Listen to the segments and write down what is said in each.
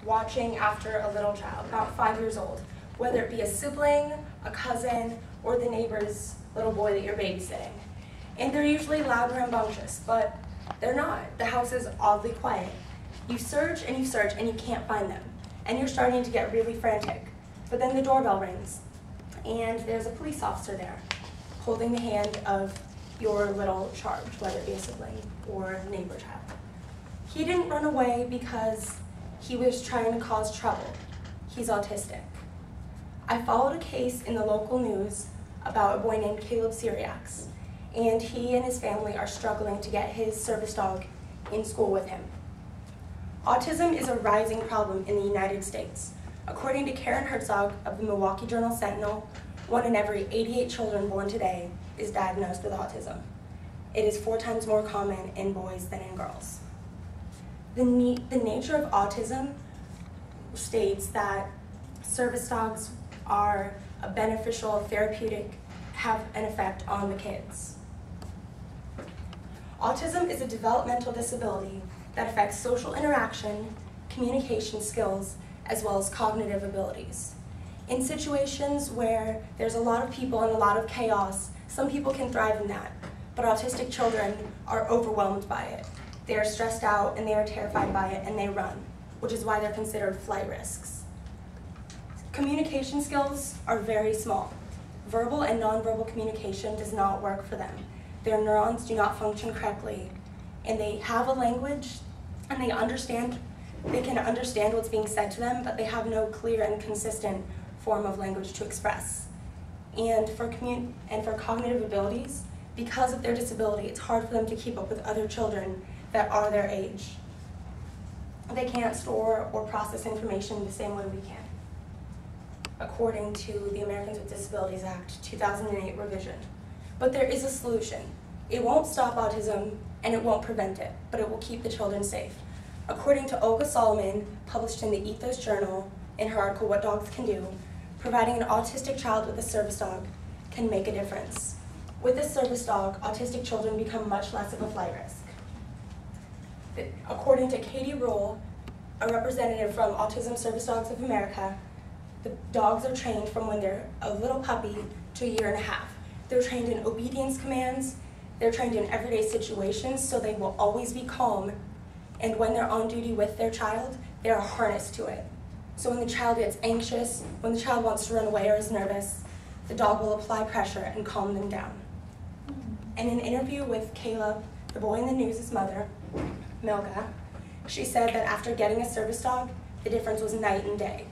watching after a little child, about 5 years old, whether it be a sibling, a cousin, or the neighbor's little boy that you're babysitting. And they're usually loud and rambunctious, but they're not. The house is oddly quiet. You search and you can't find them. And you're starting to get really frantic. But then the doorbell rings, and there's a police officer there, holding the hand of your little charge, whether it be a sibling or neighbor child. He didn't run away because he was trying to cause trouble. He's autistic. I followed a case in the local news about a boy named Caleb Syriacs, and he and his family are struggling to get his service dog in school with him. Autism is a rising problem in the United States. According to Karen Herzog of the Milwaukee Journal-Sentinel, 1 in every 88 children born today is diagnosed with autism. It is 4 times more common in boys than in girls. The nature of autism states that service dogs are a beneficial therapeutic, have an effect on the kids. Autism is a developmental disability that affects social interaction, communication skills, as well as cognitive abilities. In situations where there's a lot of people and a lot of chaos, some people can thrive in that, but autistic children are overwhelmed by it. They are stressed out and they are terrified by it and they run, which is why they're considered flight risks. Communication skills are very small. Verbal and nonverbal communication does not work for them. Their neurons do not function correctly, and they have a language and they can understand what's being said to them, but they have no clear and consistent form of language to express. And for cognitive abilities, because of their disability, it's hard for them to keep up with other children that are their age. They can't store or process information the same way we can, according to the Americans with Disabilities Act 2008 revision. But there is a solution. It won't stop autism and it won't prevent it, but it will keep the children safe. According to Olga Solomon, published in the Ethos Journal in her article, What Dogs Can Do, providing an autistic child with a service dog can make a difference. With a service dog, autistic children become much less of a flight risk. According to Katie Rule, a representative from Autism Service Dogs of America, the dogs are trained from when they're a little puppy to 1.5 years. They're trained in obedience commands, they're trained in everyday situations, so they will always be calm, and when they're on duty with their child, they are harnessed to it. So when the child gets anxious, when the child wants to run away or is nervous, the dog will apply pressure and calm them down. In an interview with Caleb, the boy in the news' mother, Milka, she said that after getting a service dog, the difference was night and day.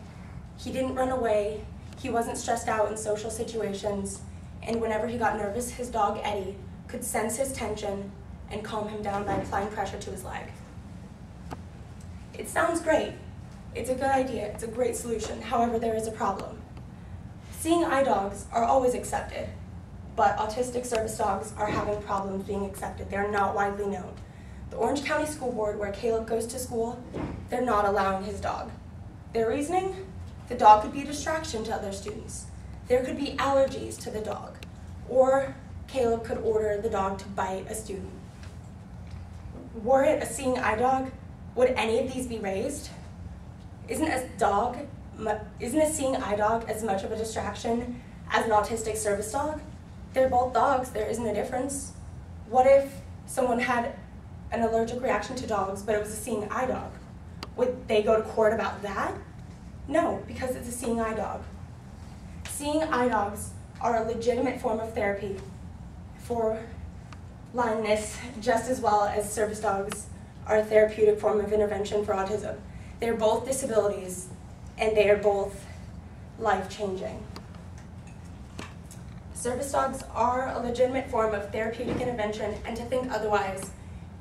He didn't run away, he wasn't stressed out in social situations, and whenever he got nervous, his dog, Eddie, could sense his tension and calm him down by applying pressure to his leg. It sounds great. It's a good idea, it's a great solution. However, there is a problem. Seeing eye dogs are always accepted, but autistic service dogs are having problems being accepted. They're not widely known. The Orange County School Board, where Caleb goes to school, they're not allowing his dog. Their reasoning? The dog could be a distraction to other students. There could be allergies to the dog, or Caleb could order the dog to bite a student. Were it a seeing eye dog, would any of these be raised? Isn't a seeing eye dog as much of a distraction as an autistic service dog? They're both dogs, there isn't a difference. What if someone had an allergic reaction to dogs, but it was a seeing eye dog? Would they go to court about that? No, because it's a seeing eye dog. Seeing eye dogs are a legitimate form of therapy for blindness, just as well as service dogs are a therapeutic form of intervention for autism. They're both disabilities, and they are both life-changing. Service dogs are a legitimate form of therapeutic intervention, and to think otherwise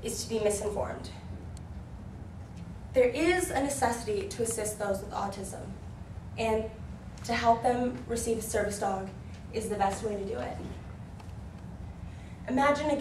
is to be misinformed. There is a necessity to assist those with autism, and to help them receive a service dog is the best way to do it. Imagine again